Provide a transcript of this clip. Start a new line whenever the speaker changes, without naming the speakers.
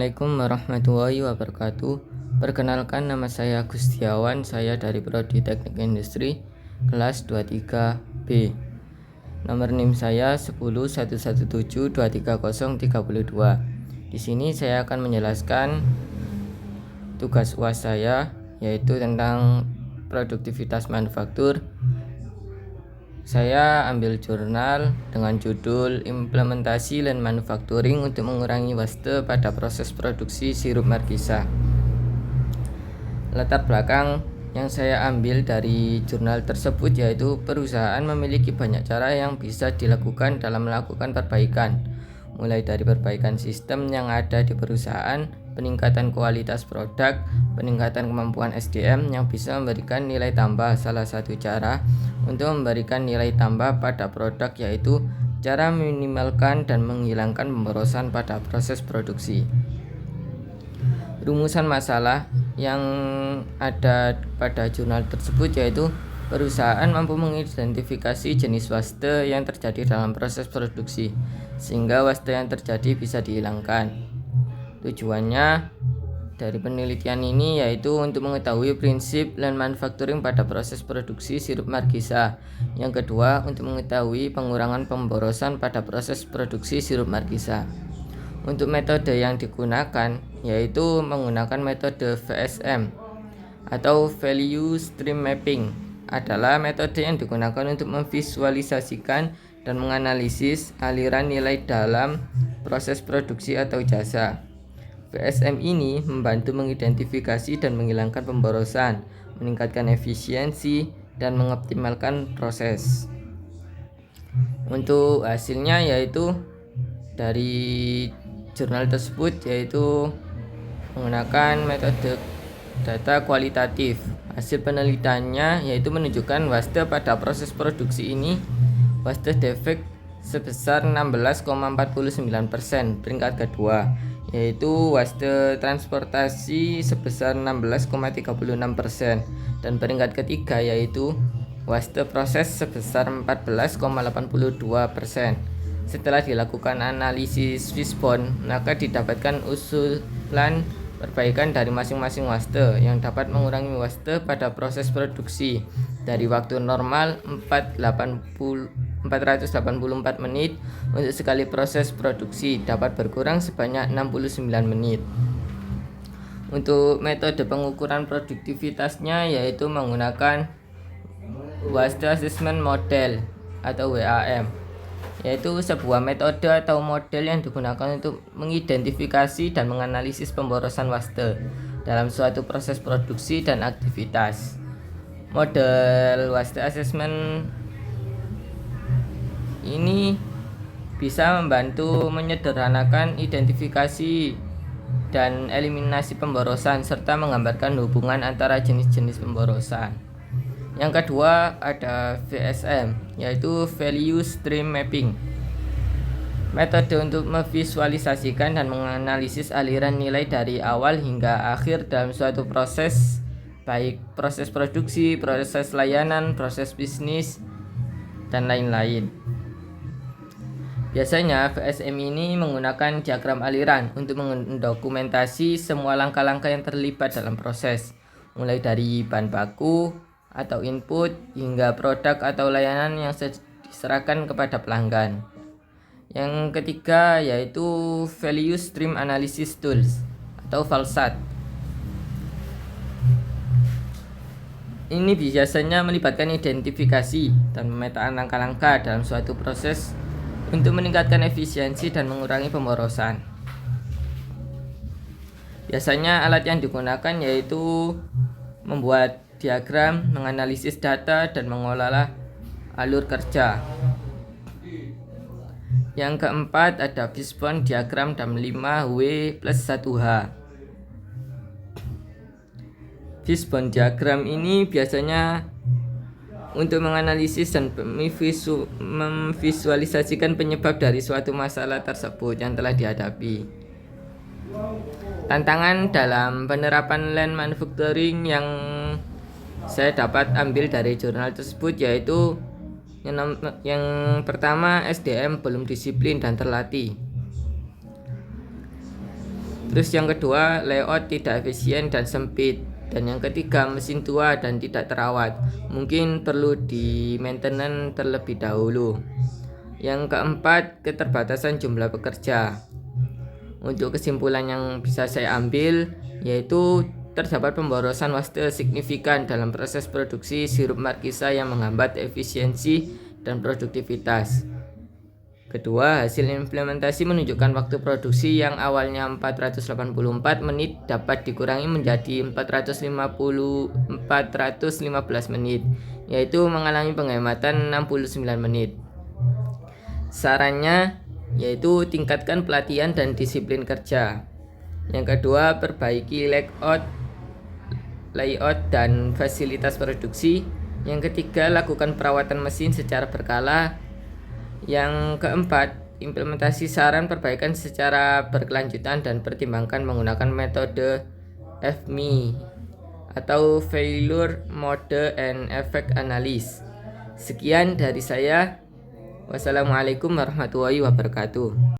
Assalamualaikum warahmatullahi wabarakatuh. Perkenalkan, nama saya Gustiawan. Saya dari Prodi Teknik Industri kelas 23B. Nomor NIM saya 1011723032. Di sini saya akan menjelaskan tugas UAS saya, yaitu tentang produktivitas manufaktur. Saya ambil jurnal dengan judul Implementasi Lean Manufacturing untuk mengurangi waste pada proses produksi sirup markisa. Latar belakang yang saya ambil dari jurnal tersebut yaitu perusahaan memiliki banyak cara yang bisa dilakukan dalam melakukan perbaikan, mulai dari perbaikan sistem yang ada di perusahaan, peningkatan kualitas produk, peningkatan kemampuan SDM yang bisa memberikan nilai tambah. Salah satu cara untuk memberikan nilai tambah pada produk yaitu cara meminimalkan dan menghilangkan pemborosan pada proses produksi. Rumusan masalah yang ada pada jurnal tersebut yaitu perusahaan mampu mengidentifikasi jenis waste yang terjadi dalam proses produksi sehingga waste yang terjadi bisa dihilangkan. Tujuannya dari penelitian ini yaitu untuk mengetahui prinsip Lean Manufacturing pada proses produksi sirup markisa. Yang kedua, untuk mengetahui pengurangan pemborosan pada proses produksi sirup markisa. Untuk metode yang digunakan yaitu menggunakan metode VSM atau Value Stream Mapping, adalah metode yang digunakan untuk memvisualisasikan dan menganalisis aliran nilai dalam proses produksi atau jasa. VSM ini membantu mengidentifikasi dan menghilangkan pemborosan, meningkatkan efisiensi, dan mengoptimalkan proses. Untuk hasilnya yaitu dari jurnal tersebut yaitu menggunakan metode data kualitatif. Hasil penelitiannya yaitu menunjukkan waste pada proses produksi ini waste defect sebesar 16,49%. Peringkat kedua yaitu waste transportasi sebesar 16,36%, dan peringkat ketiga yaitu waste proses sebesar 14,82%. Setelah dilakukan analisis Fishbone, maka didapatkan usulan perbaikan dari masing-masing waste yang dapat mengurangi waste pada proses produksi dari waktu normal 484 menit untuk sekali proses produksi dapat berkurang sebanyak 69 menit. Untuk metode pengukuran produktivitasnya yaitu menggunakan Waste Assessment Model atau WAM, yaitu sebuah metode atau model yang digunakan untuk mengidentifikasi dan menganalisis pemborosan waste dalam suatu proses produksi dan aktivitas. Model waste assessment ini bisa membantu menyederhanakan identifikasi dan eliminasi pemborosan serta menggambarkan hubungan antara jenis-jenis pemborosan. Yang kedua ada VSM, yaitu Value Stream Mapping. Metode untuk memvisualisasikan dan menganalisis aliran nilai dari awal hingga akhir dalam suatu proses, baik proses produksi, proses layanan, proses bisnis, dan lain-lain. Biasanya VSM ini menggunakan diagram aliran untuk mendokumentasi semua langkah-langkah yang terlibat dalam proses, mulai dari bahan baku atau input hingga produk atau layanan yang diserahkan kepada pelanggan. Yang ketiga yaitu Value Stream Analysis Tools atau VALSAT. Ini biasanya melibatkan identifikasi dan pemetaan langkah-langkah dalam suatu proses untuk meningkatkan efisiensi dan mengurangi pemborosan. Biasanya alat yang digunakan yaitu membuat diagram, menganalisis data, dan mengolah alur kerja. Yang keempat ada Fishbone diagram dan 5W+1H. Fishbone diagram ini biasanya untuk menganalisis dan memvisualisasikan penyebab dari suatu masalah tersebut yang telah dihadapi. Tantangan dalam penerapan Lean Manufacturing yang saya dapat ambil dari jurnal tersebut yaitu yang pertama, SDM belum disiplin dan terlatih. Terus yang kedua, layout tidak efisien dan sempit. Dan yang ketiga, mesin tua dan tidak terawat. Mungkin perlu di maintenance terlebih dahulu. Yang keempat, keterbatasan jumlah pekerja. Untuk kesimpulan yang bisa saya ambil, yaitu terdapat pemborosan waste signifikan dalam proses produksi sirup markisa yang menghambat efisiensi dan produktivitas. Kedua, hasil implementasi menunjukkan waktu produksi yang awalnya 484 menit dapat dikurangi menjadi 415 menit, yaitu mengalami penghematan 69 menit. Sarannya yaitu tingkatkan pelatihan dan disiplin kerja. Yang kedua, perbaiki layout dan fasilitas produksi. Yang ketiga, lakukan perawatan mesin secara berkala. Yang keempat, implementasi saran perbaikan secara berkelanjutan dan pertimbangkan menggunakan metode FME atau Failure Mode and Effect Analysis. Sekian dari saya. Wassalamualaikum warahmatullahi wabarakatuh.